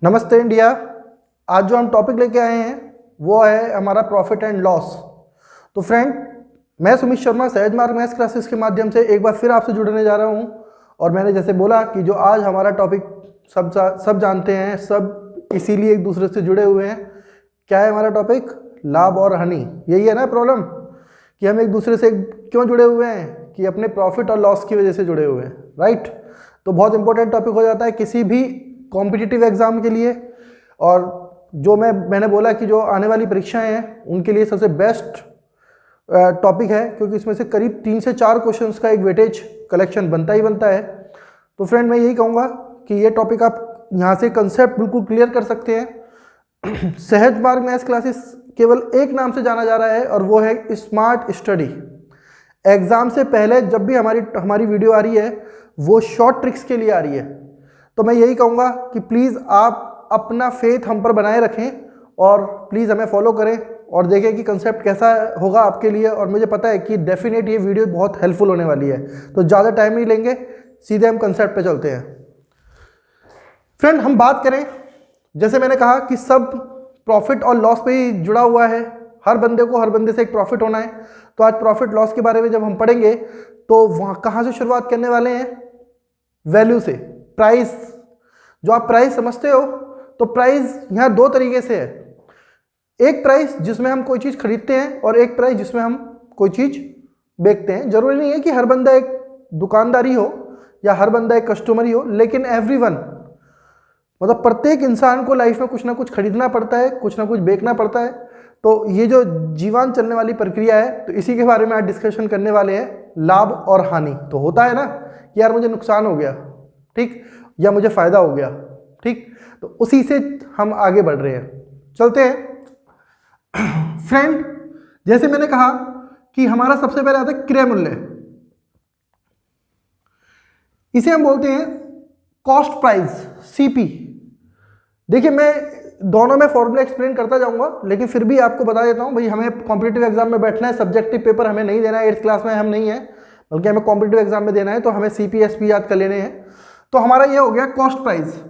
नमस्ते इंडिया। आज जो हम टॉपिक लेके आए हैं वो है हमारा प्रॉफिट एंड लॉस। तो फ्रेंड, मैं सुमित शर्मा सहज मार्ग मैथ्स क्लासेस के माध्यम से एक बार फिर आपसे जुड़ने जा रहा हूं। और मैंने जैसे बोला कि जो आज हमारा टॉपिक सब जानते हैं, सब इसीलिए एक दूसरे से जुड़े हुए हैं। क्या है हमारा टॉपिक? लाभ और हानि। यही है ना प्रॉब्लम, कि हम एक दूसरे से क्यों जुड़े हुए हैं? कि अपने प्रॉफिट और लॉस की वजह से जुड़े हुए हैं, राइट। तो बहुत इंपॉर्टेंट टॉपिक हो जाता है किसी भी कॉम्पिटिटिव एग्जाम के लिए। और जो मैंने बोला कि जो आने वाली परीक्षाएं हैं उनके लिए सबसे बेस्ट टॉपिक है, क्योंकि इसमें से करीब 3 से 4 क्वेश्चंस का एक वेटेज कलेक्शन बनता ही बनता है। तो फ्रेंड, मैं यही कहूँगा कि ये टॉपिक आप यहाँ से कंसेप्ट बिल्कुल क्लियर कर सकते हैं। सहज मार्ग मैथ्स क्लासेस केवल एक नाम से जाना जा रहा है और वो है स्मार्ट स्टडी। एग्जाम से पहले जब भी हमारी वीडियो आ रही है वो शॉर्ट ट्रिक्स के लिए आ रही है। तो मैं यही कहूँगा कि प्लीज़ आप अपना फेथ हम पर बनाए रखें और प्लीज़ हमें फॉलो करें और देखें कि कंसेप्ट कैसा होगा आपके लिए। और मुझे पता है कि डेफिनेट ये वीडियो बहुत हेल्पफुल होने वाली है। तो ज़्यादा टाइम नहीं लेंगे, सीधे हम कंसेप्ट पे चलते हैं। फ्रेंड, हम बात करें, जैसे मैंने कहा कि सब प्रॉफिट और लॉस पे ही जुड़ा हुआ है। हर बंदे से एक प्रॉफिट होना है। तो आज प्रॉफिट लॉस के बारे में जब हम पढ़ेंगे तो वहाँ कहाँ से शुरुआत करने वाले हैं? वैल्यू से, प्राइस। जो आप प्राइस समझते हो, तो प्राइस यहाँ 2 तरीके से है। एक प्राइस जिसमें हम कोई चीज़ खरीदते हैं और एक प्राइस जिसमें हम कोई चीज़ बेचते हैं। जरूरी नहीं है कि हर बंदा एक दुकानदारी हो या हर बंदा एक कस्टमर ही हो, लेकिन एवरीवन, मतलब प्रत्येक इंसान को लाइफ में कुछ ना कुछ खरीदना पड़ता है, कुछ ना कुछ बेचना पड़ता है। तो ये जो जीवन चलने वाली प्रक्रिया है, तो इसी के बारे में आज डिस्कशन करने वाले हैं, लाभ और हानि। तो होता है ना कि यार मुझे नुकसान हो गया, ठीक, या मुझे फायदा हो गया, ठीक। तो उसी से हम आगे बढ़ रहे हैं। चलते हैं फ्रेंड। जैसे मैंने कहा कि हमारा सबसे पहले आता है क्रय मूल्य। इसे हम बोलते हैं कॉस्ट प्राइस, सीपी। देखिए, मैं दोनों में फॉर्मूला एक्सप्लेन करता जाऊंगा, लेकिन फिर भी आपको बता देता हूं, भाई हमें कॉम्पिटिटिव एग्जाम में बैठना है, सब्जेक्टिव पेपर हमें नहीं देना है, 8th क्लास में हम नहीं है, बल्कि हमें कॉम्पिटिटिव एग्जाम में देना है। तो हमें सीपी एसपी याद कर लेने हैं। तो हमारा ये हो गया कॉस्ट प्राइस।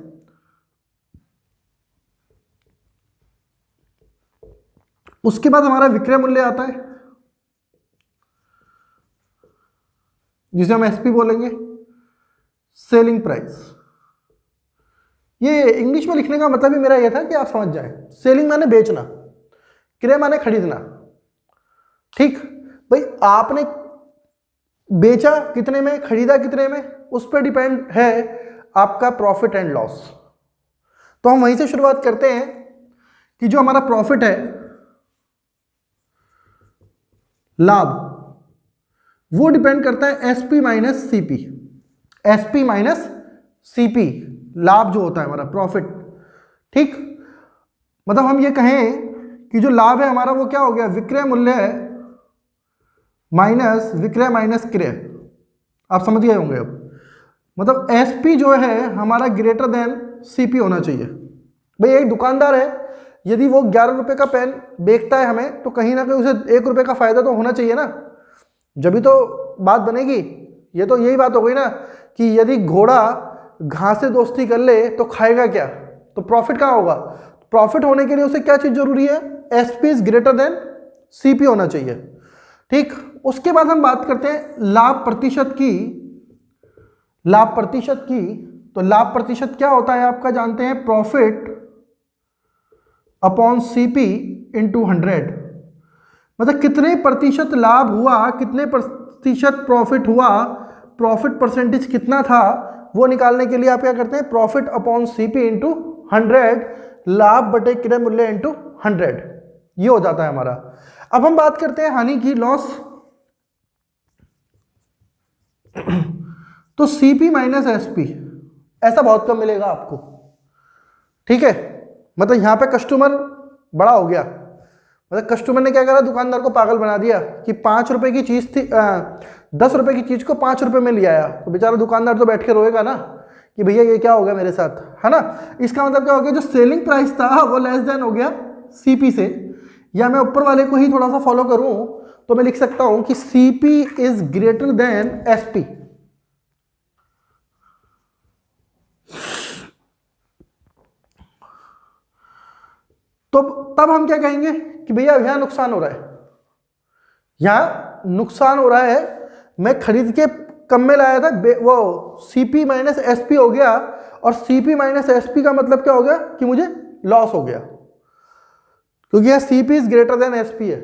उसके बाद हमारा विक्रय मूल्य आता है, जिसे हम एसपी बोलेंगे, सेलिंग प्राइस। ये इंग्लिश में लिखने का मतलब ही मेरा ये था कि आप समझ जाएं। सेलिंग माने बेचना, क्रय माने खरीदना, ठीक। भाई आपने बेचा कितने में, खरीदा कितने में, उस पर डिपेंड है आपका प्रॉफिट एंड लॉस। तो हम वहीं से शुरुआत करते हैं कि जो हमारा प्रॉफिट है, लाभ, वो डिपेंड करता है SP minus CP. SP minus CP, लाभ जो होता है हमारा प्रॉफिट, ठीक। मतलब हम ये कहें कि जो लाभ है हमारा वो क्या हो गया? विक्रय मूल्य है माइनस विक्रय माइनस क्रय। आप समझ गए होंगे अब। मतलब एसपी जो है हमारा ग्रेटर देन सीपी होना चाहिए। भाई एक दुकानदार है, यदि वो 11 रुपए का पेन बेचता है हमें, तो कहीं ना कहीं उसे 1 रुपए का फायदा तो होना चाहिए ना, जब भी तो बात बनेगी। ये तो यही बात हो गई ना कि यदि घोड़ा घास से दोस्ती कर ले तो खाएगा क्या? तो प्रॉफिट कहाँ होगा? प्रॉफिट होने के लिए उसे क्या चीज जरूरी है? SP is greater than CP होना चाहिए, ठीक। उसके बाद हम बात करते हैं लाभ प्रतिशत की। लाभ प्रतिशत की, तो लाभ प्रतिशत क्या होता है आपका जानते हैं? Profit upon CP into 100। मतलब कितने प्रतिशत लाभ हुआ, कितने प्रतिशत प्रॉफिट हुआ, प्रॉफिट परसेंटेज कितना था, वो निकालने के लिए आप क्या करते हैं? प्रॉफिट अपॉन सीपी इंटू 100, लाभ बटे क्रय मूल्य इंटू 100, ये हो जाता है हमारा। अब हम बात करते हैं हानि की, लॉस। तो सीपी माइनस एसपी, ऐसा बहुत कम मिलेगा आपको, ठीक है। मतलब यहां पे कस्टमर बड़ा हो गया, मतलब कस्टमर ने क्या करा? दुकानदार को पागल बना दिया कि 5 रुपए की चीज थी, 10 रुपए की चीज को 5 रुपए में लिया आया। तो बेचारा दुकानदार तो बैठ के रोएगा ना कि भैया ये क्या हो गया मेरे साथ, है ना। इसका मतलब क्या हो गया? जो सेलिंग प्राइस था वो लेस देन हो गया सीपी से। या मैं ऊपर वाले को ही थोड़ा सा फॉलो करूं तो मैं लिख सकता हूं कि CP is greater than SP. तो तब हम क्या कहेंगे कि भैया यहाँ नुकसान हो रहा है, यहाँ नुकसान हो रहा है, मैं खरीद के कम में लाया था, वो CP माइनस SP हो गया, और CP माइनस SP का मतलब क्या हो गया कि मुझे लॉस हो गया, क्योंकि यह CP is greater than SP है।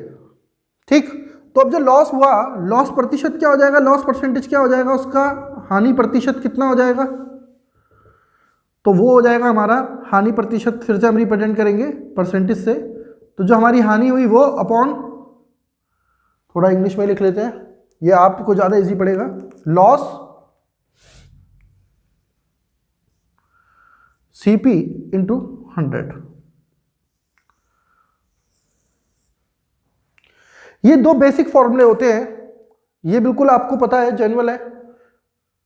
ठीक, तो अब जो लॉस हुआ, लॉस प्रतिशत क्या हो जाएगा, लॉस परसेंटेज क्या हो जाएगा उसका, हानि प्रतिशत कितना हो जाएगा, तो वो हो जाएगा हमारा हानि प्रतिशत, फिर से हम रिप्रेजेंट करेंगे परसेंटेज से, तो जो हमारी हानि हुई वो अपॉन, थोड़ा इंग्लिश में लिख लेते हैं, ये आपको ज़्यादा इजी पड़ेगा, लॉस CP इंटू 100। ये दो बेसिक फॉर्मूले होते हैं, ये बिल्कुल आपको पता है, जनरल है,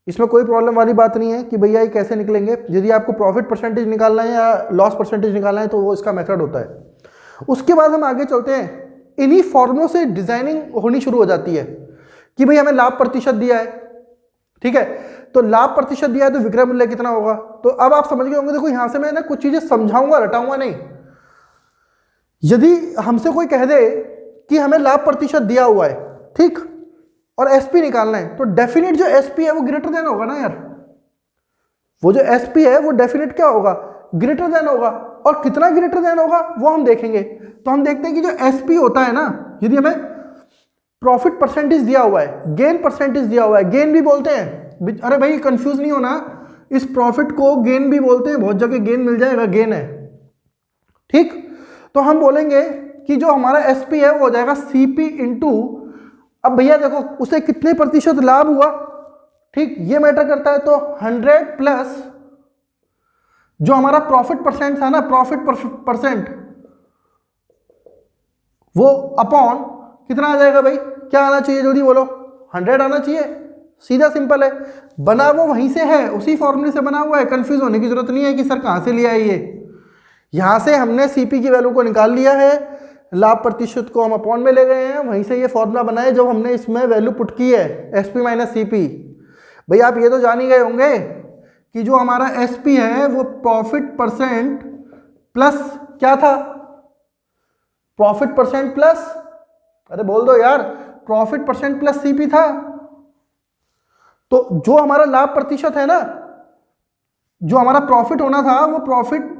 इसमें कोई प्रॉब्लम वाली बात नहीं है कि भैया ये कैसे निकलेंगे। यदि आपको प्रॉफिट परसेंटेज निकालना है या लॉस परसेंटेज निकालना है तो वो इसका मेथड होता है। उसके बाद हम आगे चलते हैं, इन्हीं फॉर्मूलों से डिजाइनिंग होनी शुरू हो जाती है कि भाई हमें लाभ प्रतिशत दिया है, ठीक है, तो लाभ प्रतिशत दिया है तो विक्रय मूल्य कितना होगा। तो अब आप समझ गए होंगे, देखो यहां से मैं ना कुछ चीजें समझाऊंगा, रटाऊंगा नहीं। यदि हमसे कोई कह दे कि हमें लाभ प्रतिशत दिया हुआ है, ठीक, और SP निकालना है, तो डेफिनेट जो SP है वो ग्रेटर देन होगा ना यार, वो जो SP है वो डेफिनेट क्या होगा, ग्रेटर देन होगा, और कितना ग्रेटर देन होगा वो हम देखेंगे। तो हम देखते हैं कि जो SP होता है ना, यदि हमें प्रॉफिट परसेंटेज दिया हुआ है, गेन परसेंटेज दिया हुआ है, गेन भी बोलते हैं, अरे भाई कंफ्यूज नहीं होना, इस प्रॉफिट को गेन भी बोलते हैं, बहुत जगह गेन मिल जाएगा, गेन है, ठीक। तो हम बोलेंगे कि जो हमारा SP है वो हो जाएगा CP इंटू, अब भैया देखो उसे कितने प्रतिशत लाभ हुआ, ठीक, ये मैटर करता है, तो 100 प्लस जो हमारा प्रॉफिट परसेंट था ना, प्रॉफिट परसेंट, वो अपॉन कितना आ जाएगा भाई, क्या आना चाहिए जल्दी बोलो, 100 आना चाहिए, सीधा सिंपल है, बना वो वहीं से है, उसी फॉर्मूले से बना हुआ है, कंफ्यूज होने की जरूरत नहीं है कि सर कहां से लिया है ये, यहां से हमने CP की वैल्यू को निकाल लिया है, लाभ प्रतिशत को हम अपॉन में ले गए हैं, वहीं से ये फॉर्मूला बना है जब हमने इसमें वैल्यू पुट की है SP माइनस CP। भाई आप ये तो जान ही गए होंगे कि जो हमारा SP है वो प्रॉफिट परसेंट प्लस क्या था, प्रॉफिट परसेंट प्लस, अरे बोल दो यार, प्रॉफिट परसेंट प्लस CP था। तो जो हमारा लाभ प्रतिशत है ना, जो हमारा प्रॉफिट होना था वो प्रॉफिट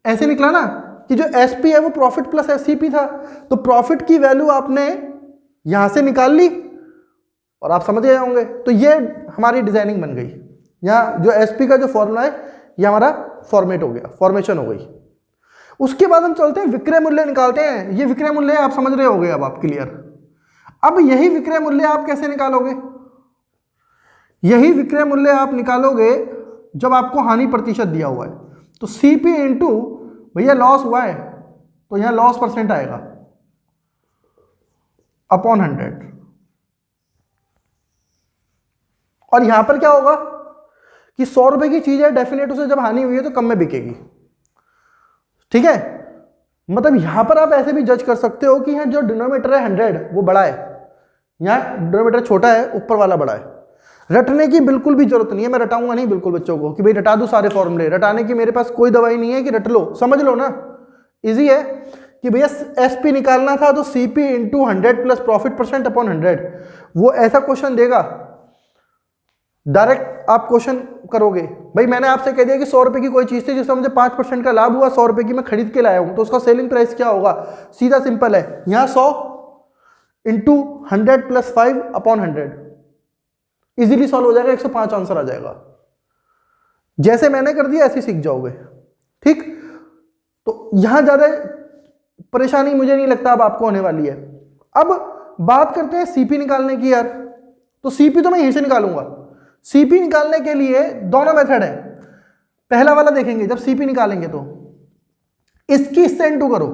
ऐसे निकला ना कि जो SP है वो प्रॉफिट प्लस CP था, तो प्रॉफिट की वैल्यू आपने यहां से निकाल ली और आप समझ गए होंगे। तो ये हमारी डिजाइनिंग बन गई, यहाँ जो SP का जो फॉर्मूला है ये हमारा फॉर्मेट हो गया, फॉर्मेशन हो गई। उसके बाद हम चलते हैं विक्रय मूल्य निकालते हैं। ये विक्रय मूल्य आप समझ रहे होंगे, अब आप क्लियर। अब यही विक्रय मूल्य आप कैसे निकालोगे, यही विक्रय मूल्य आप निकालोगे जब आपको हानि प्रतिशत दिया हुआ है, तो CP इंटू भैया लॉस हुआ है तो यहां लॉस परसेंट आएगा अपॉन 100, और यहां पर क्या होगा कि 100 रुपए की चीज है, डेफिनेट उसे जब हानि हुई है तो कम में बिकेगी, ठीक है। मतलब यहां पर आप ऐसे भी जज कर सकते हो कि यहाँ जो डिनोमिनेटर है 100 वो बड़ा है, यहाँ डिनोमिनेटर छोटा है, ऊपर वाला बड़ा है। रटने की बिल्कुल भी जरूरत नहीं है, मैं रटाऊंगा नहीं बिल्कुल बच्चों को कि भाई रटा दो सारे फॉर्मूले, रटाने की मेरे पास कोई दवाई नहीं है कि रट लो, समझ लो ना, इजी है कि भैया SP निकालना था तो CP into 100 plus profit percent upon 100, वो ऐसा क्वेश्चन देगा, डायरेक्ट आप क्वेश्चन करोगे, भाई मैंने आपसे कह दिया कि 100 रुपए की कोई चीज थी जिसमें मुझे 5% का लाभ हुआ, 100 रुपए की मैं खरीद के लाया हूं, तो उसका सेलिंग प्राइस क्या होगा, सीधा सिंपल है, यहाँ 100 into 100 plus 5 upon 100, easily solve हो जाएगा, 105 आंसर आ जाएगा। जैसे मैंने कर दिया ऐसे सीख जाओगे, ठीक। तो यहां ज्यादा परेशानी मुझे नहीं लगता अब आपको होने वाली है। अब बात करते हैं CP निकालने की यार, तो CP तो मैं यहीं से निकालूंगा। CP निकालने के लिए दोनों मेथड है, पहला वाला देखेंगे जब CP निकालेंगे तो इसकी इससे इंटू करो,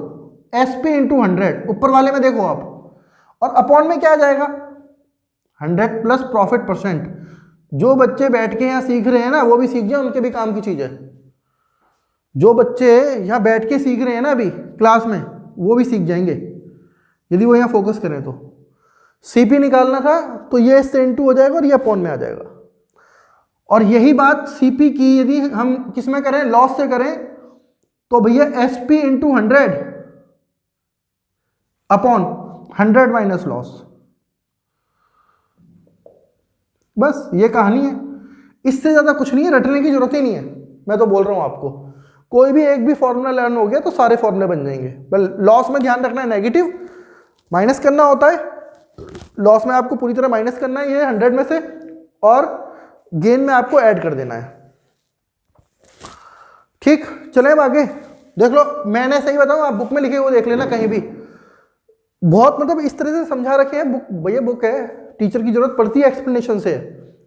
SP इंटू 100, ऊपर वाले में देखो आप, और अपॉन में क्या आ जाएगा 100 प्लस प्रॉफिट परसेंट। जो बच्चे बैठ के यहाँ सीख रहे हैं ना वो भी सीख जाए, उनके भी काम की चीज है। जो बच्चे यहाँ बैठ के सीख रहे हैं ना अभी क्लास में, वो भी सीख जाएंगे यदि वो यहाँ फोकस करें तो। CP निकालना था तो ये इससे इंटू हो जाएगा और ये अपॉन में आ जाएगा। और यही बात CP की यदि हम किस में करें, लॉस से करें, तो भैया S P into 100 upon 100 minus loss. बस ये कहानी है, इससे ज्यादा कुछ नहीं है, रटने की जरूरत ही नहीं है। मैं तो बोल रहा हूं आपको, कोई भी एक भी फॉर्मूला लर्न हो गया तो सारे फॉर्मूले बन जाएंगे। लॉस में ध्यान रखना है, नेगेटिव माइनस करना होता है, लॉस में आपको पूरी तरह माइनस करना है ये 100 में से, और गेन में आपको ऐड कर देना है। ठीक, चले अब आगे देख लो। मैंने सही बताऊं, आप बुक में लिखे हुए देख लेना कहीं भी, बहुत मतलब इस तरह से समझा रखे हैं। बुक भैया बुक है, टीचर की जरूरत पड़ती है एक्सप्लेनेशन से,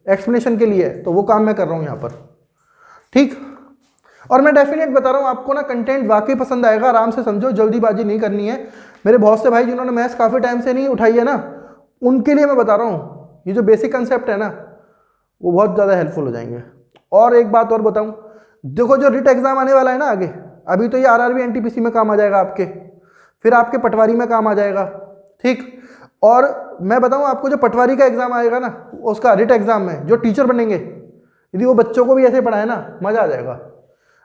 एक्सप्लेनेशन के लिए, तो वो काम मैं कर रहा हूं यहां पर। ठीक, और मैं डेफिनेट बता रहा हूं आपको ना, कंटेंट वाकई पसंद आएगा, आराम से समझो, जल्दीबाजी नहीं करनी है। मेरे बहुत से भाई जिन्होंने मैथ्स काफी टाइम से नहीं उठाई है ना, उनके लिए मैं बता रहा हूं, ये जो बेसिक कंसेप्ट है ना, वो बहुत ज्यादा हेल्पफुल हो जाएंगे। और एक बात और बताऊं, देखो जो रिट एग्जाम आने वाला है ना आगे, अभी तो ये आरआरबी एनटीपीसी में काम आ जाएगा आपके, फिर आपके पटवारी में काम आ जाएगा। ठीक, और मैं बताऊं आपको, जो पटवारी का एग्जाम आएगा ना, उसका रिट एग्जाम में जो टीचर बनेंगे, यदि वो बच्चों को भी ऐसे पढ़ाए ना, मजा आ जाएगा।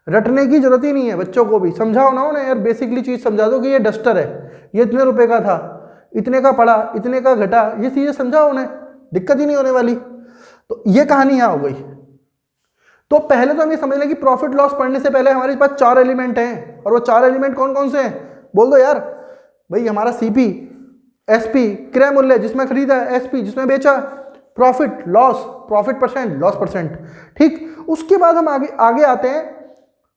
रटने की जरूरत ही नहीं है, बच्चों को भी समझाओ ना उन्हें यार, बेसिकली चीज समझा दो कि ये डस्टर है, ये इतने रुपए का था, इतने का पड़ा, इतने का घटा, ये चीजें समझाओ उन्हें, दिक्कत ही नहीं होने वाली। तो ये कहानी यहां हो गई। तो पहले तो हम ये समझ लें कि प्रॉफिट लॉस पढ़ने से पहले हमारे पास 4 एलिमेंट हैं, और वो 4 एलिमेंट कौन कौन से हैं बोल दो यार। भाई हमारा सीपी, एसपी क्रय मूल्य जिसमें खरीदा, एसपी जिसमें बेचा, profit loss, profit percent, loss percent. ठीक, उसके बाद हम आगे आते हैं,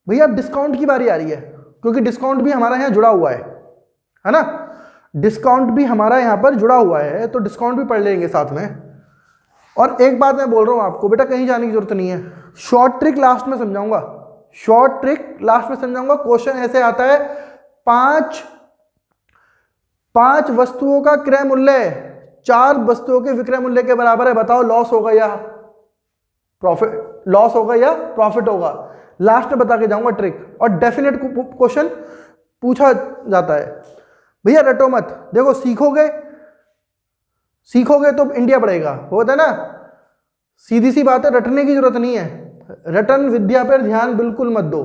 भैया डिस्काउंट की बारी आ रही है, क्योंकि डिस्काउंट भी हमारा यहाँ जुड़ा हुआ है ना, डिस्काउंट भी हमारा यहाँ पर जुड़ा हुआ है, तो डिस्काउंट भी पढ़ लेंगे साथ में। और एक बात मैं बोल रहा हूँ आपको, बेटा कहीं जाने की जरूरत नहीं है, शॉर्ट ट्रिक लास्ट में समझाऊंगा, शॉर्ट ट्रिक लास्ट में समझाऊंगा। क्वेश्चन ऐसे आता है, पांच वस्तुओं का क्रय मूल्य 4 वस्तुओं के विक्रय मूल्य के बराबर है, बताओ लॉस होगा या प्रॉफिट, लॉस होगा या प्रॉफिट होगा। लास्ट में बता के जाऊंगा ट्रिक, और डेफिनेट क्वेश्चन पूछा जाता है। भैया रटो मत, देखो सीखोगे तो इंडिया बढ़ेगा, होता है ना, सीधी सी बात है, रटने की जरूरत नहीं है, रटन विद्या पर ध्यान बिल्कुल मत दो।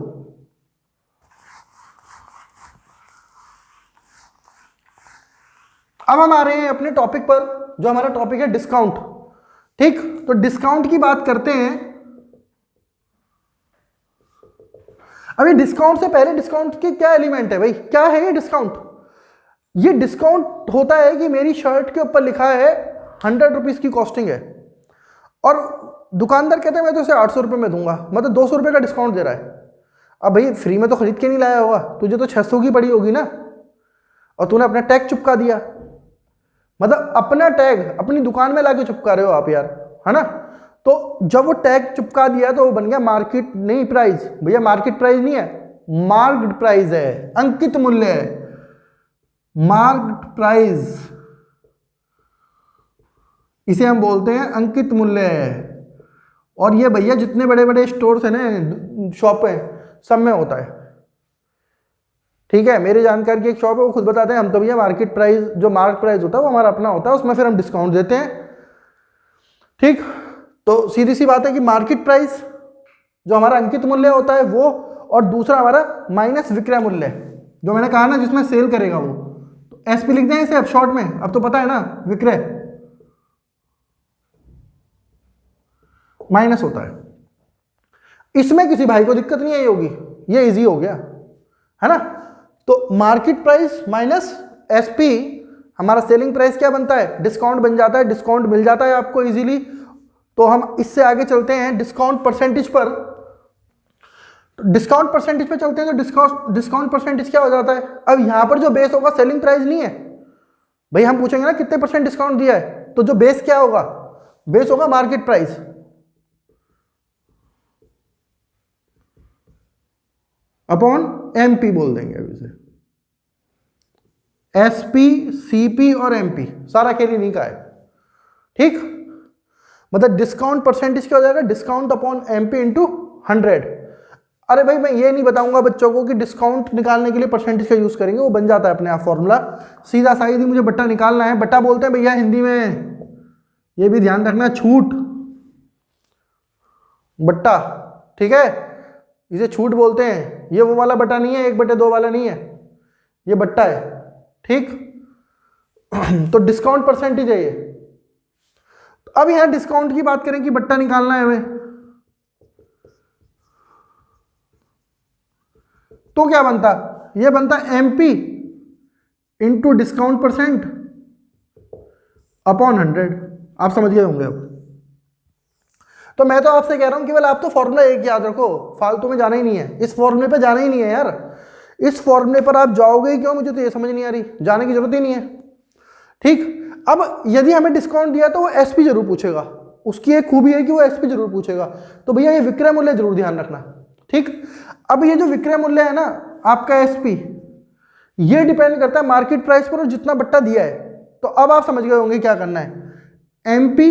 अब हम आ रहे हैं अपने टॉपिक पर, जो हमारा टॉपिक है डिस्काउंट। ठीक, तो डिस्काउंट की बात करते हैं। अभी डिस्काउंट से पहले, डिस्काउंट के क्या एलिमेंट है भाई, क्या है ये डिस्काउंट? ये डिस्काउंट होता है कि मेरी शर्ट के ऊपर लिखा है 100 रुपीज की कॉस्टिंग है, और दुकानदार कहते हैं मैं तो इसे 800 रुपये में दूंगा, मतलब 200 रुपये का डिस्काउंट दे रहा है। अब भाई फ्री में तो खरीद के नहीं लाया होगा, तुझे तो 600 की पड़ी होगी ना, और तूने अपना टैग चिपका दिया, मतलब अपना टैग अपनी दुकान में लाके चिपका रहे हो आप यार, है ना। तो जब वो टैग चिपका दिया तो वो बन गया मार्केट, नहीं प्राइस, भैया मार्केट प्राइस नहीं है, मार्क्ड प्राइस है, अंकित मूल्य है, मार्क्ड प्राइस, इसे हम बोलते हैं अंकित मूल्य है। और ये भैया जितने बड़े बड़े स्टोर्स हैं ना, शॉप है, सब में होता है। ठीक है, मेरे जानकार की एक शॉप है, वो खुद बताते हैं हम तो भैया मार्केट प्राइस, जो मार्केट प्राइस होता है वो हमारा अपना होता है, उसमें फिर हम डिस्काउंट देते हैं। ठीक, तो सीधी सी बात है कि मार्केट प्राइस जो हमारा अंकित मूल्य होता है वो, और दूसरा हमारा माइनस विक्रय मूल्य, जो मैंने कहा ना जिसमें सेल करेगा वो, तो एसपी लिखते हैं इसे अब शॉर्ट में, अब तो पता है ना, विक्रय माइनस होता है। इसमें किसी भाई को दिक्कत नहीं आई होगी, ये इजी हो गया, है ना। तो मार्केट प्राइस माइनस एसपी, हमारा सेलिंग प्राइस क्या बनता है, डिस्काउंट बन जाता है, डिस्काउंट मिल जाता है आपको इजीली। तो हम इससे आगे चलते हैं डिस्काउंट परसेंटेज पर। डिस्काउंट परसेंटेज पे चलते हैं, तो डिस्काउंट परसेंटेज क्या हो जाता है, अब यहां पर जो बेस होगा सेलिंग प्राइस नहीं है भाई, हम पूछेंगे ना कितने % डिस्काउंट दिया है, तो जो बेस क्या होगा, बेस होगा मार्केट प्राइस, अपॉन एमपी बोल देंगे अब इसे, एसपी, सीपी और एमपी सारा खेल इन्हीं का है। ठीक, मतलब डिस्काउंट परसेंटेज क्या हो जाएगा, डिस्काउंट अपॉन एमपी इंटू 100। अरे भाई मैं ये नहीं बताऊंगा बच्चों को कि डिस्काउंट निकालने के लिए परसेंटेज का यूज करेंगे, वो बन जाता है अपने आप फॉर्मूला, सीधा सा यदि मुझे बट्टा निकालना है, बट्टा बोलते हैं भैया हिंदी में, ये भी ध्यान रखना, छूट बट्टा, ठीक है। इसे छूट बोलते हैं। ये वो वाला बटा नहीं है, 1/2 वाला नहीं है, ये बट्टा है, ठीक। तो डिस्काउंट परसेंटेज है ये। अब यहां डिस्काउंट की बात करें कि बट्टा निकालना है हमें, तो क्या बनता, ये बनता MP into discount percent upon 100। आप समझ गए होंगे अब। तो मैं तो आपसे कह रहा हूं केवल आप तो फॉर्मूला एक याद रखो, फालतू में जाना ही नहीं है, इस फॉर्मूले पे जाना ही नहीं है यार। इस फॉर्मूले पर आप जाओगे ही क्यों, मुझे तो ये समझ नहीं आ रही, जाने की जरूरत ही नहीं है, ठीक। अब यदि हमें डिस्काउंट दिया तो वो SP जरूर पूछेगा, उसकी एक खूबी है कि वो SP जरूर पूछेगा। तो भैया ये विक्रय मूल्य जरूर ध्यान रखना, ठीक। अब ये जो विक्रय मूल्य है ना आपका SP, ये डिपेंड करता है मार्केट प्राइस पर और जितना बट्टा दिया है। तो अब आप समझ गए होंगे क्या करना है, MP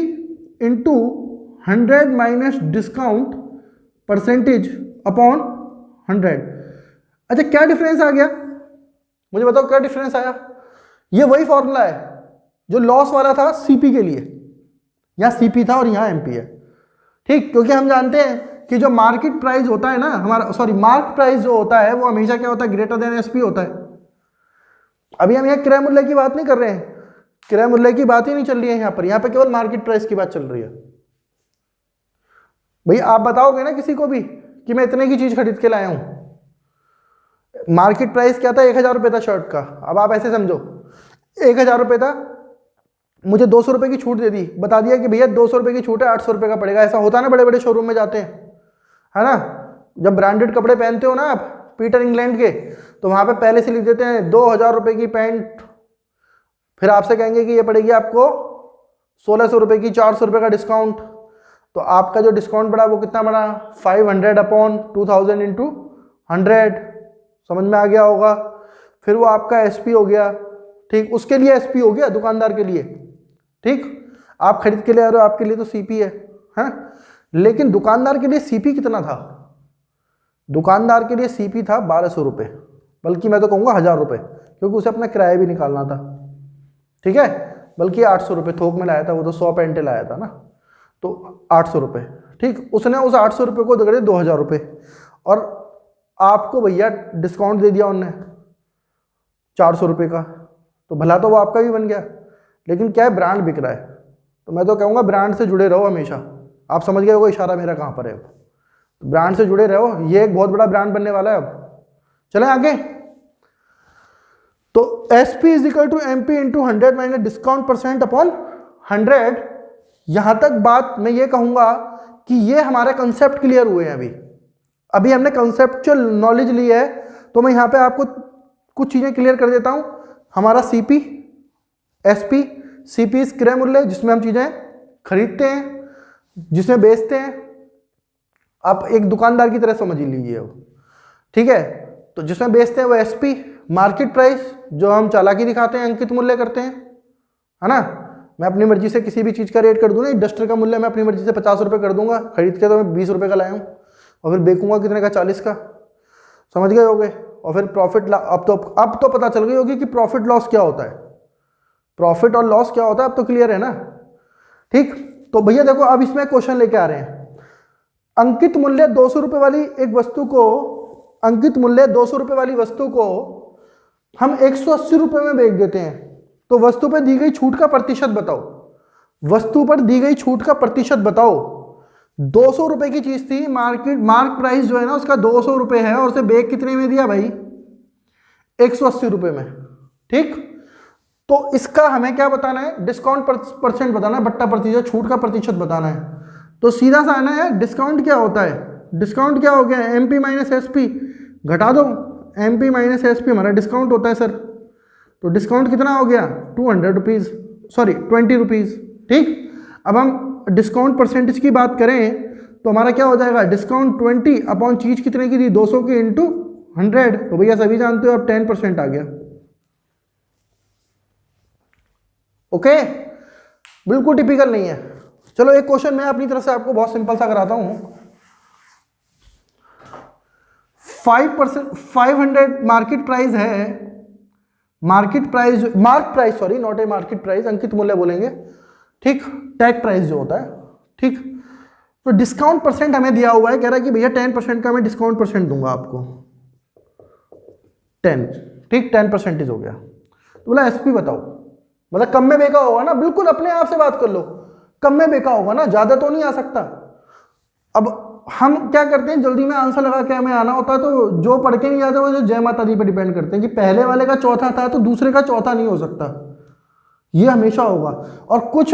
into 100 minus discount percentage upon 100। अच्छा क्या डिफरेंस आ गया, मुझे बताओ क्या डिफरेंस आया। ये वही फॉर्मूला है जो लॉस वाला था CP के लिए, यहाँ CP था और यहाँ MP है, ठीक। क्योंकि हम जानते हैं कि जो मार्केट प्राइस होता है ना हमारा, सॉरी मार्क प्राइस जो होता है वो हमेशा क्या होता है, ग्रेटर देन SP होता है। अभी हम यहाँ क्रय मूल्य की बात नहीं कर रहे हैं, क्रय मूल्य की बात ही नहीं चल रही है यहाँ पे केवल मार्केट प्राइस की बात चल रही है। भाई आप बताओगे ना किसी को भी कि मैं इतने की चीज खरीद के लाया हूं, मार्केट प्राइस क्या था, 1000 रुपये था शर्ट का। अब आप ऐसे समझो 1000 रुपये था, मुझे 200 रुपये की छूट दे दी, बता दिया कि भैया 200 रुपये की छूट है, 800 रुपये का पड़ेगा। ऐसा होता है ना, बड़े बड़े शोरूम में जाते हैं, है ना, जब ब्रांडेड कपड़े पहनते हो ना आप पीटर इंग्लैंड के, तो वहां पे पहले से लिख देते हैं 2000 रुपये की पैंट, फिर आपसे कहेंगे कि ये पड़ेगी आपको 1600 रुपये की, 400 रुपये का डिस्काउंट। तो आपका जो डिस्काउंट बढ़ा वो कितना बढ़ा, 500 अपॉन 2000 इंटू 100। समझ में आ गया होगा। फिर वो आपका SP हो गया, ठीक, उसके लिए SP हो गया दुकानदार के लिए, ठीक। आप खरीद के ले आ रहे हो, आपके लिए तो CP है? लेकिन दुकानदार के लिए CP कितना था, दुकानदार के लिए CP था 1200 रुपये, बल्कि मैं तो कहूँगा 1000 रुपये, क्योंकि उसे अपना किराया भी निकालना था, ठीक है। बल्कि 800 रुपये थोक में लाया था, वो तो 100 पेंटे लाया था ना, तो 800 रुपये, ठीक। उसने उस 800 रुपये को दे 2000 रुपये, और आपको भैया डिस्काउंट दे दिया उनने 400 रुपये का, तो भला तो वो आपका भी बन गया। लेकिन क्या है, ब्रांड बिक रहा है। तो मैं तो कहूँगा ब्रांड से जुड़े रहो हमेशा। आप समझ गए हो इशारा मेरा कहाँ पर है। तो ब्रांड से जुड़े रहो, ये एक बहुत बड़ा ब्रांड बनने वाला है। अब चलें आगे। तो SP is equal to MP into 100 minus discount percent upon 100। यहां तक बात मैं ये कहूंगा कि ये हमारे कंसेप्ट क्लियर हुए हैं। अभी हमने कंसेप्चुअल नॉलेज ली है, तो मैं यहां पे आपको कुछ चीजें क्लियर कर देता हूं। हमारा CP, SP, CP इज क्रय मूल्य, जिसमें हम चीजें खरीदते हैं, जिसमें बेचते हैं। आप एक दुकानदार की तरह समझ लीजिए, ठीक है। तो जिसमें बेचते हैं वो SP, मार्केट प्राइस जो हम चालाकी दिखाते हैं, अंकित मूल्य करते हैं, है ना। मैं अपनी मर्जी से किसी भी चीज़ का रेट कर दूँ ना, डस्टर का मूल्य मैं अपनी मर्जी से 50 रुपये कर दूंगा, खरीद के तो मैं 20 रुपये का लाया हूँ, और फिर बेचूंगा कितने का, 40 का। समझ गए होगे। और फिर प्रॉफिट, अब तो पता चल गई होगी कि प्रॉफिट लॉस क्या होता है, प्रॉफिट और लॉस क्या होता है, अब तो क्लियर है ना, ठीक। तो भैया देखो, अब इसमें क्वेश्चन लेके आ रहे हैं। अंकित मूल्य 200 रुपये वाली एक वस्तु को, अंकित मूल्य 200 रुपये वाली वस्तु को हम 180 रुपये में बेच देते हैं। तो वस्तु पर दी गई छूट का प्रतिशत बताओ, वस्तु पर दी गई छूट का प्रतिशत बताओ। 200 रुपये की चीज थी, मार्क प्राइस जो है ना उसका 200 रुपये है, और उसे बेच कितने में दिया भाई, 180 रुपये में, ठीक। तो इसका हमें क्या बताना है, डिस्काउंट परसेंट बताना है, बट्टा प्रतिशत, छूट का प्रतिशत बताना है। तो सीधा सा आना है, डिस्काउंट क्या होता है, डिस्काउंट क्या हो गया, MP माइनस SP, घटा दो, MP माइनस SP हमारा डिस्काउंट होता है सर। तो डिस्काउंट कितना हो गया, 200 रुपीज़, सॉरी 20 रुपीज़, ठीक। अब हम डिस्काउंट परसेंटेज की बात करें तो हमारा क्या हो जाएगा, डिस्काउंट 20 अपॉन चीज कितने की थी, 200 की इंटू 100। तो भैया सभी जानते हो अब 10% आ गया। ओके, बिल्कुल टिपिकल नहीं है। चलो एक क्वेश्चन मैं अपनी तरफ से आपको बहुत सिंपल सा कराता हूं। 500 मार्केट प्राइस है, market price, mark price, sorry not a market price, अंकित मूल्य बोलेंगे, ठीक, टैग प्राइस जो होता है, ठीक। तो डिस्काउंट परसेंट हमें दिया हुआ है, कह रहा है कि भैया 10% का मैं डिस्काउंट परसेंट दूंगा आपको 10, ठीक 10% हो गया। तो बोला एसपी बताओ, मतलब कम में बेका होगा ना, बिल्कुल अपने आप से बात कर लो, कम में बेका होगा ना, ज्यादा तो नहीं आ सकता। अब हम क्या करते हैं, जल्दी में आंसर लगा के हमें आना होता है, तो जो पढ़ के नहीं जाते वो जो जय माता दी पे डिपेंड करते हैं कि पहले वाले का चौथा था तो दूसरे का चौथा नहीं हो सकता, ये हमेशा होगा। और कुछ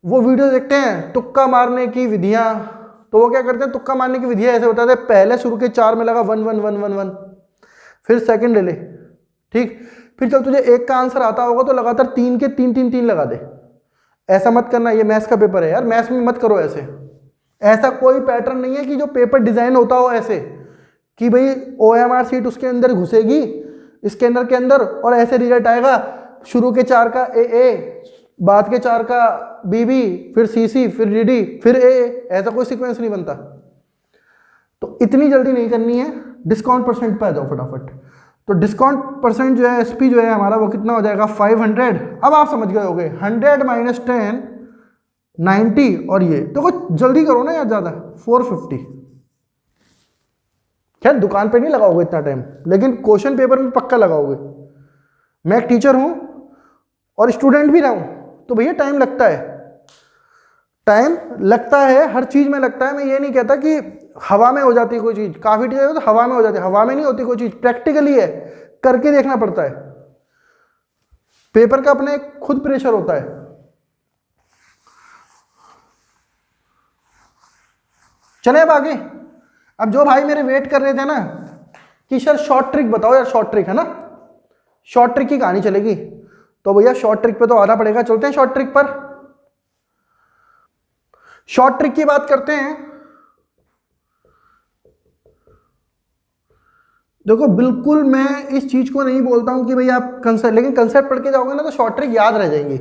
वो वीडियो देखते हैं तुक्का मारने की विधियां, तो वो क्या करते हैं, तुक्का मारने की विधियां ऐसे बताते हैं, पहले शुरू के 4 में लगा 1 1 1 1 1, फिर सेकंड ले ले, ठीक, फिर चल तुझे एक का आंसर आता होगा तो लगातार 3 के 3 3 3 लगा दे। ऐसा मत करना, ये मैथ्स का पेपर है यार, मैथ्स में मत करो ऐसे। ऐसा कोई पैटर्न नहीं है कि जो पेपर डिजाइन होता हो ऐसे कि भाई OMR सीट उसके अंदर घुसेगी स्कैनर के अंदर और ऐसे रिजल्ट आएगा, शुरू के 4 का ए, बाद के 4 का BB, फिर CC, फिर DD, फिर A, ऐसा कोई सीक्वेंस नहीं बनता। तो इतनी जल्दी नहीं करनी है, डिस्काउंट परसेंट पे आ जाओ फटाफट। तो डिस्काउंट परसेंट जो है SP जो है हमारा वो कितना हो जाएगा 500। अब आप समझ गए होगे 100 माइनस 10 90, और ये तो कुछ जल्दी करो ना यार, ज्यादा 450। खैर दुकान पे नहीं लगाओगे इतना टाइम, लेकिन क्वेश्चन पेपर में पक्का लगाओगे। मैं एक टीचर हूं और स्टूडेंट भी रहा हूं, तो भैया टाइम लगता है, टाइम लगता है, हर चीज में लगता है। मैं ये नहीं कहता कि हवा में हो जाती है कोई चीज, काफी टीचर तो हवा में हो जाती है, हवा में नहीं होती कोई चीज, प्रैक्टिकली है, करके देखना पड़ता है। पेपर का अपने खुद प्रेशर होता है। चले अब आगे। अब जो भाई मेरे वेट कर रहे थे ना कि सर शॉर्ट ट्रिक बताओ यार, शॉर्ट ट्रिक है ना, शॉर्ट ट्रिक की कहानी चलेगी, तो भैया शॉर्ट ट्रिक पे तो आना पड़ेगा। चलते हैं शॉर्ट ट्रिक पर। शॉर्ट ट्रिक की बात करते हैं। देखो बिल्कुल मैं इस चीज को नहीं बोलता हूं कि भाई आप कंसेप्ट, लेकिन कंसेप्ट पढ़ के जाओगे ना तो शॉर्ट ट्रिक याद रह जाएंगी।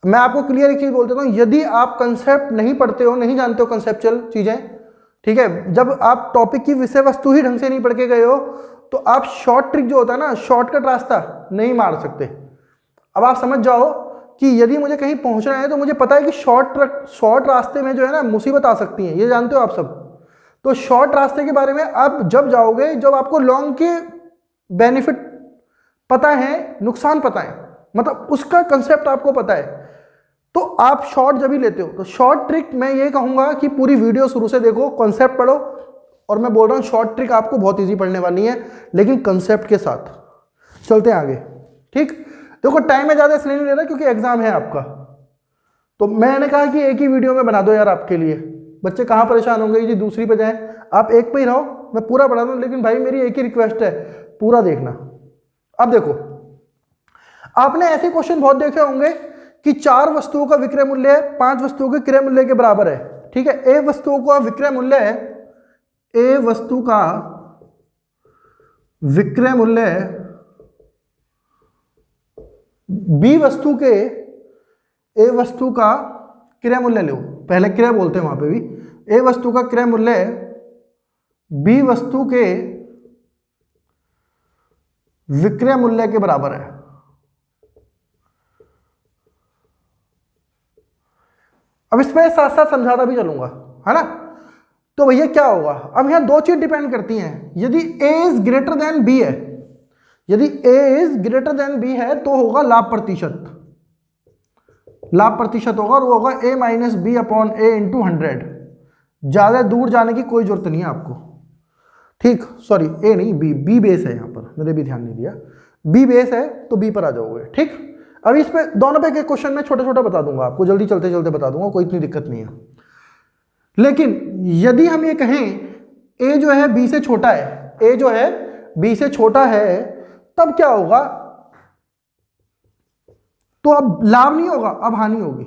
मैं आपको क्लियर एक चीज बोल देता हूं, यदि आप कंसेप्ट नहीं पढ़ते हो, नहीं जानते हो कंसेप्चुअल चीजें, ठीक है, जब आप टॉपिक की विषय वस्तु ही ढंग से नहीं पढ़ के गए हो तो आप शॉर्ट ट्रिक जो होता है ना, शॉर्टकट रास्ता नहीं मार सकते। अब आप समझ जाओ कि यदि मुझे कहीं पहुंचना है तो मुझे पता है कि शॉर्ट रास्ते में जो है ना मुसीबत आ सकती है, ये जानते हो आप सब। तो शॉर्ट रास्ते के बारे में आप जब जाओगे जब आपको लॉन्ग के बेनिफिट पता है, नुकसान पता है, मतलब उसका कंसेप्ट आपको पता है, तो आप शॉर्ट जब ही लेते हो। तो शॉर्ट ट्रिक मैं ये कहूंगा कि पूरी वीडियो शुरू से देखो, कंसेप्ट पढ़ो, और मैं बोल रहा हूं शॉर्ट ट्रिक आपको बहुत इजी पढ़ने वाली है, लेकिन कंसेप्ट के साथ। चलते हैं आगे, ठीक। देखो टाइम में ज्यादा इसलिए नहीं ले रहा क्योंकि एग्जाम है आपका, तो मैंने कहा कि एक ही वीडियो में बना दो यार आपके लिए। बच्चे कहाँ परेशान होंगे जी दूसरी पे जाएं, आप एक पे ही रहो, मैं पूरा पढ़ा दूं, लेकिन भाई मेरी एक ही रिक्वेस्ट है, पूरा देखना। अब देखो आपने ऐसे क्वेश्चन बहुत देखे होंगे कि 4 वस्तुओं का विक्रय मूल्य 5 वस्तुओं के क्रय मूल्य के बराबर है, ठीक है। ए वस्तुओं का विक्रय मूल्य है, ए वस्तु का विक्रय मूल्य बी वस्तु के ए वस्तु का क्रय मूल्य लो, पहले क्रय बोलते हैं वहां पे भी, ए वस्तु का क्रय मूल्य बी वस्तु के विक्रय मूल्य के बराबर है। अब इसमें साथ साथ समझाता भी चलूंगा, है ना। तो भैया क्या होगा, अब यहां 2 चीज डिपेंड करती हैं। यदि A is greater than B है, यदि A is greater than B है तो होगा लाभ प्रतिशत, लाभ प्रतिशत होगा, और वो होगा A minus B upon A into 100। ज्यादा दूर जाने की कोई जरूरत नहीं है आपको, ठीक। सॉरी A नहीं, B बेस है, यहां पर मैंने भी ध्यान नहीं दिया, B बेस है तो B पर आ जाओगे, ठीक। अभी इस पे दोनों पे के क्वेश्चन में छोटा छोटा बता दूंगा आपको, जल्दी चलते चलते बता दूंगा, कोई इतनी दिक्कत नहीं है। लेकिन यदि हम ये कहें A जो है B से छोटा है, A जो है B से छोटा है, तब क्या होगा, तो अब लाभ नहीं होगा, अब हानि होगी।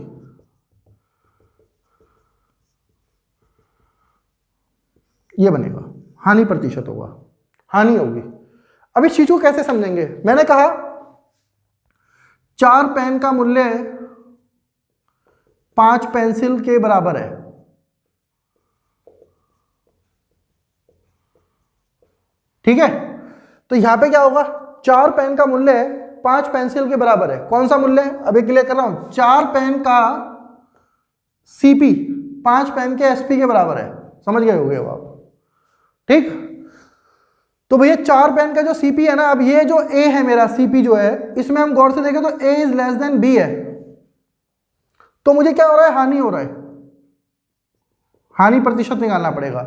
ये बनेगा, हानि प्रतिशत होगा, हानि होगी। अब इस चीज को कैसे समझेंगे, मैंने कहा 4 पेन का मूल्य 5 पेंसिल के बराबर है, ठीक है। तो यहां पे क्या होगा, 4 पेन का मूल्य 5 पेंसिल के बराबर है। कौन सा मूल्य है, अभी क्लियर कर रहा हूं, 4 पेन का CP 5 पेन के एसपी के बराबर है, समझ गए होगे अब आप, ठीक। तो भैया 4 पेन का जो सीपी है ना, अब ये जो ए है मेरा सीपी जो है, इसमें हम गौर से देखें तो ए इज लेस देन बी है, तो मुझे क्या हो रहा है, हानि हो रहा है, हानि प्रतिशत निकालना पड़ेगा।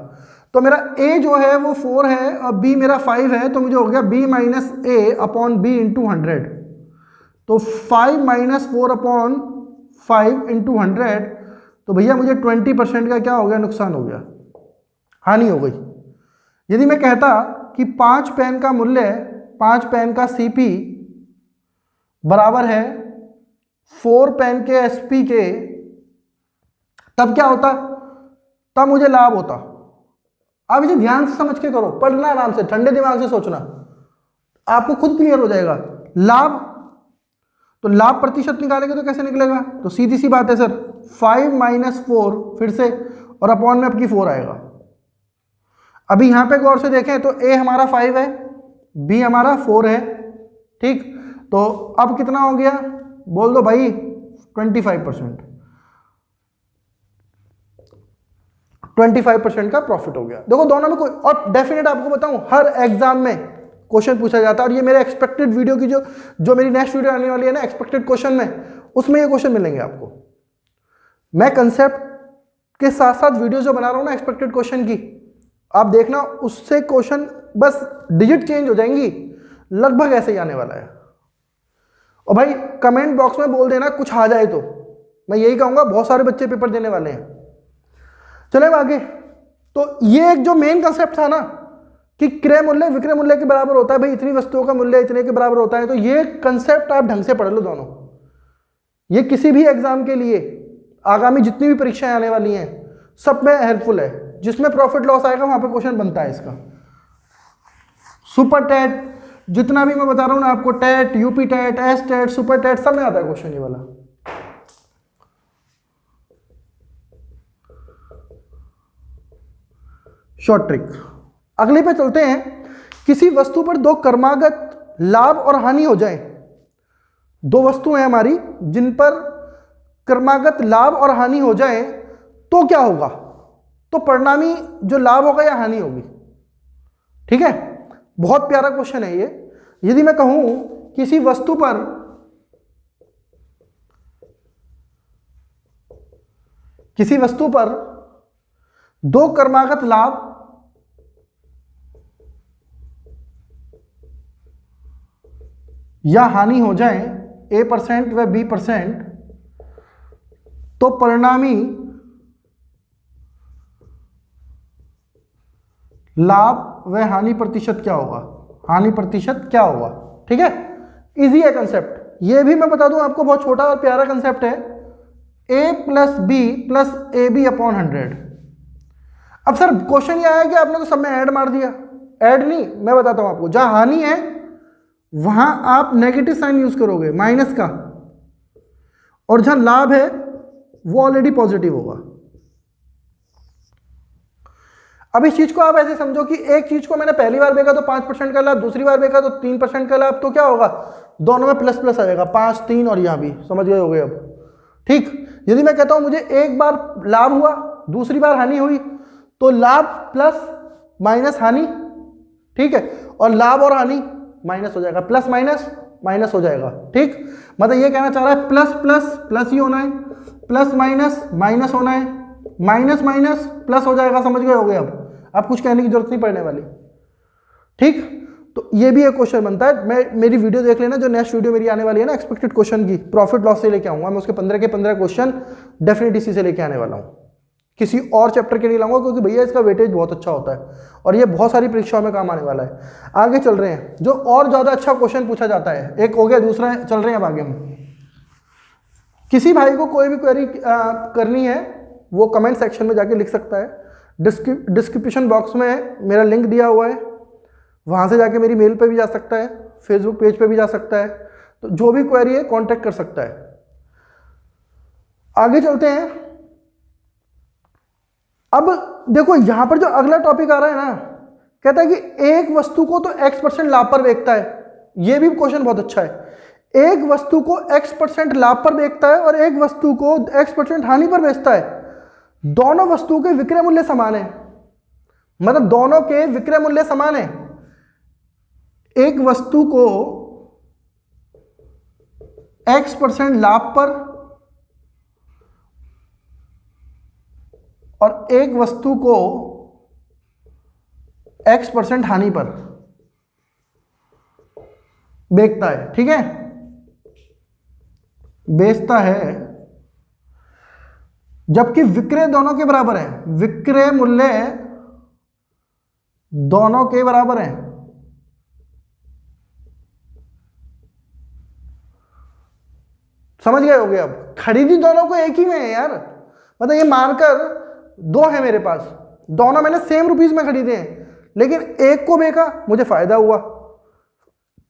तो मेरा ए जो है वो 4 है और बी मेरा 5 है, तो मुझे हो गया b माइनस ए अपॉन बी इंटू 100, तो 5 माइनस 4 अपॉन 5 इंटू 100, तो भैया मुझे 20% का क्या हो गया, नुकसान हो गया, हानि हो गई। यदि मैं कहता कि 5 पेन का मूल्य, 5 पेन का सीपी बराबर है 4 पेन के एसपी के, तब क्या होता, तब मुझे लाभ होता। आप इसे ध्यान से समझ के करो, पढ़ना आराम से, ठंडे दिमाग से सोचना, आपको खुद क्लियर हो जाएगा। लाभ, तो लाभ प्रतिशत निकालेंगे तो कैसे निकलेगा, तो सीधी सी बात है सर, 5 माइनस 4 फिर से और अपॉन में आपकी 4 आएगा। अभी यहां पे गौर से देखें तो ए हमारा 5 है, बी हमारा 4 है, ठीक। तो अब कितना हो गया, बोल दो भाई, 25%, 25% का प्रॉफिट हो गया। देखो दोनों में कोई, और डेफिनेट आपको बताऊं, हर एग्जाम में क्वेश्चन पूछा जाता है, और ये मेरे एक्सपेक्टेड वीडियो की जो मेरी नेक्स्ट वीडियो आने वाली है ना एक्सपेक्टेड क्वेश्चन में, उसमें ये क्वेश्चन मिलेंगे आपको। मैं कंसेप्ट के साथ साथ वीडियो जो बना रहा हूं ना एक्सपेक्टेड क्वेश्चन की, आप देखना, उससे क्वेश्चन बस डिजिट चेंज हो जाएंगी, लगभग ऐसे ही आने वाला है। और भाई कमेंट बॉक्स में बोल देना कुछ आ जाए, तो मैं यही कहूंगा, बहुत सारे बच्चे पेपर देने वाले हैं। चले आगे, तो ये एक जो मेन कंसेप्ट था ना कि क्रय मूल्य विक्रय मूल्य के बराबर होता है, भाई इतनी वस्तुओं का मूल्य इतने के बराबर होता है, तो ये कंसेप्ट आप ढंग से पढ़ लो दोनों। ये किसी भी एग्जाम के लिए, आगामी जितनी भी परीक्षाएं आने वाली हैं, सब में हेल्पफुल है। जिसमें प्रॉफिट लॉस आएगा वहां पे क्वेश्चन बनता है इसका। सुपर टेट, जितना भी मैं बता रहा हूं ना आपको, TET, UP TET, S TET, super TET, सब में आता है क्वेश्चन ये वाला। Short trick. अगले पे चलते हैं। किसी वस्तु पर दो क्रमागत लाभ और हानि हो जाए, दो वस्तुएं हमारी जिन पर क्रमागत लाभ और हानि हो जाए, तो क्या होगा, तो परिणामी जो लाभ होगा या हानि होगी। ठीक है, बहुत प्यारा क्वेश्चन है ये। यदि मैं कहूं किसी वस्तु पर दो क्रमागत लाभ या हानि हो जाए A% व B%, तो परिणामी लाभ व हानि प्रतिशत क्या होगा, हानि प्रतिशत क्या होगा। ठीक है, इजी है कंसेप्ट। ये भी मैं बता दूं आपको, बहुत छोटा और प्यारा कंसेप्ट है, A + B + AB अपॉन 100। अब सर क्वेश्चन ये आया कि आपने तो सब में ऐड मार दिया। ऐड नहीं, मैं बताता हूं आपको, जहां हानि है वहां आप नेगेटिव साइन यूज करोगे, माइनस का, और जहां लाभ है वो ऑलरेडी पॉजिटिव होगा। अब इस चीज को आप ऐसे समझो कि एक चीज को मैंने पहली बार देखा तो 5% का लाभ, दूसरी बार देखा तो 3% का लाभ, तो क्या होगा, दोनों में प्लस प्लस आ जाएगा, 5, 3 और यहां भी, समझ गए होगे अब। ठीक, यदि मैं कहता हूं मुझे एक बार लाभ हुआ, दूसरी बार हानि हुई, तो लाभ प्लस माइनस हानि, ठीक है, और लाभ और हानि माइनस हो जाएगा, प्लस माइनस माइनस हो जाएगा। ठीक, मतलब ये कहना चाह रहा है प्लस प्लस प्लस ही होना है, प्लस माइनस माइनस होना है, माइनस माइनस प्लस हो जाएगा। समझ गए होगे अब कुछ कहने की जरूरत नहीं पड़ने वाली। ठीक, तो ये भी एक क्वेश्चन बनता है। मेरी वीडियो देख लेना, जो नेक्स्ट वीडियो मेरी आने वाली है ना एक्सपेक्टेड क्वेश्चन की, प्रॉफिट लॉस से लेके आऊंगा मैं, उसके 15 के 15 क्वेश्चन डेफिनेट इसी से लेके आने वाला हूं, किसी और चैप्टर के नहीं लाऊंगा, क्योंकि भैया इसका वेटेज बहुत अच्छा होता है और ये बहुत सारी परीक्षाओं में काम आने वाला है। आगे चल रहे हैं, जो और ज्यादा अच्छा क्वेश्चन पूछा जाता है, एक हो गया, दूसरा चल रहे हैं अब आगे हम। किसी भाई को कोई भी क्वेरी करनी है वो कमेंट सेक्शन में जाके लिख सकता है। डिस्क्रिप्शन बॉक्स में मेरा लिंक दिया हुआ है, वहां से जाके मेरी मेल पे भी जा सकता है, फेसबुक पेज पे भी जा सकता है, तो जो भी क्वेरी है कांटेक्ट कर सकता है। आगे चलते हैं। अब देखो यहां पर जो अगला टॉपिक आ रहा है ना, कहता है कि एक वस्तु को तो X% लाभ पर बेचता है। यह भी क्वेश्चन बहुत अच्छा है। एक वस्तु को X% लाभ पर बेचता है और एक वस्तु को X% हानि पर बेचता है, दोनों वस्तुओं के विक्रय मूल्य समान है, मतलब दोनों के विक्रय मूल्य समान है। एक वस्तु को X% लाभ पर और एक वस्तु को X% हानि पर बेचता है, ठीक है, बेचता है, जबकि विक्रय दोनों के बराबर है, विक्रय मूल्य दोनों के बराबर है। समझ गए होगे? अब खरीदी दोनों को एक ही में है यार, मतलब ये मार्कर दो है मेरे पास, दोनों मैंने सेम रुपीस में खरीदे हैं, लेकिन एक को बेचा मुझे फायदा हुआ,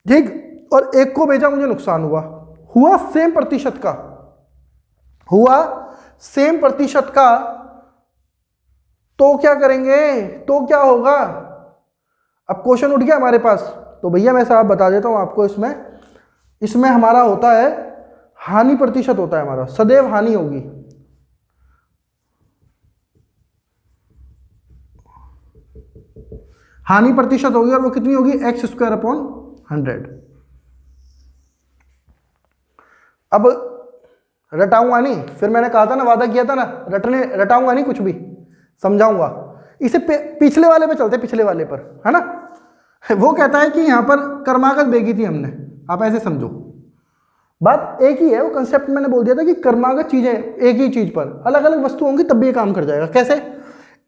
ठीक, और एक को बेचा मुझे नुकसान हुआ सेम प्रतिशत का, हुआ सेम प्रतिशत का। तो क्या करेंगे, तो क्या होगा? अब क्वेश्चन उठ गया हमारे पास, तो भैया मैं साहब बता देता हूं आपको, इसमें हमारा होता है हानि प्रतिशत होता है हमारा, सदैव हानि होगी। हानि प्रतिशत होगी और वो कितनी होगी? X²/100। अब रटाऊंगा नहीं, फिर मैंने कहा था ना, वादा किया था ना, रटाऊंगा नहीं, कुछ भी समझाऊंगा। इसे पिछले वाले पे चलते, पिछले वाले पर, है ना। वो कहता है कि यहां पर कर्मागत बेची थी हमने, आप ऐसे समझो, बात एक ही है, वो कंसेप्ट मैंने बोल दिया था कि कर्मागत चीजें एक ही चीज पर अलग अलग वस्तु होंगी तब भी ये काम कर जाएगा। कैसे?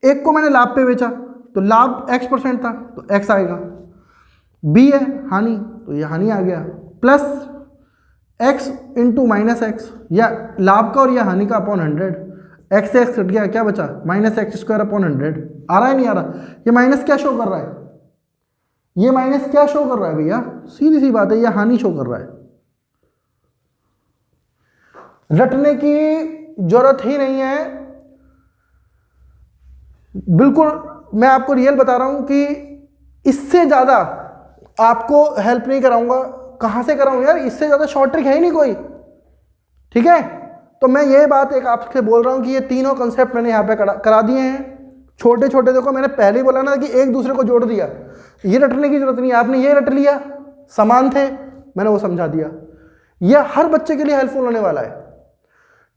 एक को मैंने लाभ पे बेचा तो लाभ X% था तो X आएगा, B है हानि तो ये हानि आ गया, प्लस X इंटू -X, या लाभ का और या हानि का अपॉन 100, X से X कट गया, क्या बचा? -X²/100। आ रहा है नहीं आ रहा? ये माइनस क्या शो कर रहा है? ये माइनस क्या शो कर रहा है भैया? सीधी सी बात है, ये हानि शो कर रहा है। रटने की जरूरत ही नहीं है, बिल्कुल मैं आपको रियल बता रहा हूं कि इससे ज्यादा आपको हेल्प नहीं कराऊंगा। कहां से कराऊं यार, इससे ज्यादा शॉर्ट ट्रिक है ही नहीं कोई, ठीक है। तो मैं ये बात एक आपसे बोल रहा हूं कि ये तीनों कंसेप्ट मैंने यहां पे करा दिए हैं, छोटे छोटे। देखो मैंने पहले ही बोला ना कि एक दूसरे को जोड़ दिया, ये रटने की जरूरत नहीं, आपने ये रट लिया, समान थे, मैंने वो समझा दिया। यह हर बच्चे के लिए हेल्पफुल होने वाला है,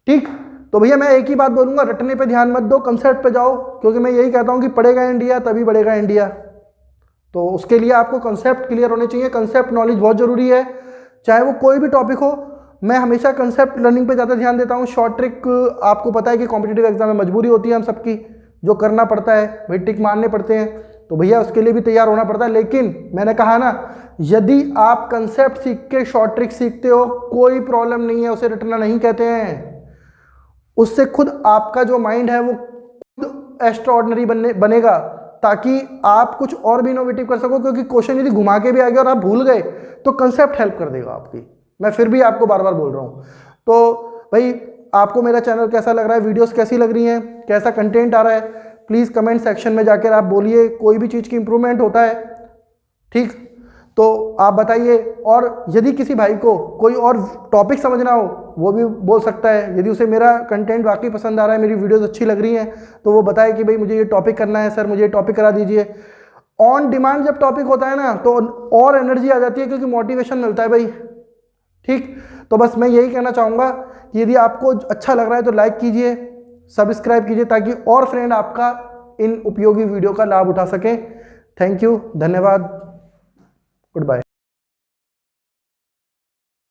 ठीक। तो भैया मैं एक ही बात बोलूंगा, रटने पे ध्यान मत दो, कंसेप्ट पे जाओ, क्योंकि मैं यही कहता हूं कि पढ़ेगा इंडिया तभी बढ़ेगा इंडिया। तो उसके लिए आपको कंसेप्ट क्लियर होने चाहिए, कंसेप्ट नॉलेज बहुत जरूरी है, चाहे वो कोई भी टॉपिक हो। मैं हमेशा कंसेप्ट लर्निंग पे ज़्यादा ध्यान देता हूँ। शॉर्ट ट्रिक आपको पता है कि कॉम्पिटिटिव एग्जाम में मजबूरी होती है हम सबकी, जो करना पड़ता है भाई, टिक मारने पड़ते हैं, तो भैया उसके लिए भी तैयार होना पड़ता है। लेकिन मैंने कहा ना, यदि आप कंसेप्ट सीख के शॉर्ट ट्रिक सीखते हो कोई प्रॉब्लम नहीं है, उसे रटना नहीं कहते हैं। उससे खुद आपका जो माइंड है वो खुद एक्स्ट्राऑर्डिनरी बनेगा, ताकि आप कुछ और भी इनोवेटिव कर सको। क्योंकि क्वेश्चन यदि घुमा के भी आ गया और आप भूल गए तो कंसेप्ट हेल्प कर देगा आपकी। मैं फिर भी आपको बार बार बोल रहा हूँ। तो भाई आपको मेरा चैनल कैसा लग रहा है, वीडियोस कैसी लग रही हैं, कैसा कंटेंट आ रहा है, प्लीज़ कमेंट सेक्शन में जाकर आप बोलिए। कोई भी चीज़ की इंप्रूवमेंट होता है, ठीक, तो आप बताइए। और यदि किसी भाई को कोई और टॉपिक समझना हो वो भी बोल सकता है। यदि उसे मेरा कंटेंट वाकई पसंद आ रहा है, मेरी वीडियोस अच्छी लग रही हैं, तो वो बताए कि भाई मुझे ये टॉपिक करना है सर, मुझे ये टॉपिक करा दीजिए। ऑन डिमांड जब टॉपिक होता है ना तो और एनर्जी आ जाती है, क्योंकि मोटिवेशन मिलता है भाई, ठीक। तो बस मैं यही कहना चाहूँगा कि यदि आपको अच्छा लग रहा है तो लाइक कीजिए, सब्सक्राइब कीजिए, ताकि और फ्रेंड आपका इन उपयोगी वीडियो का लाभ उठा सकें। थैंक यू, धन्यवाद, गुड बाय।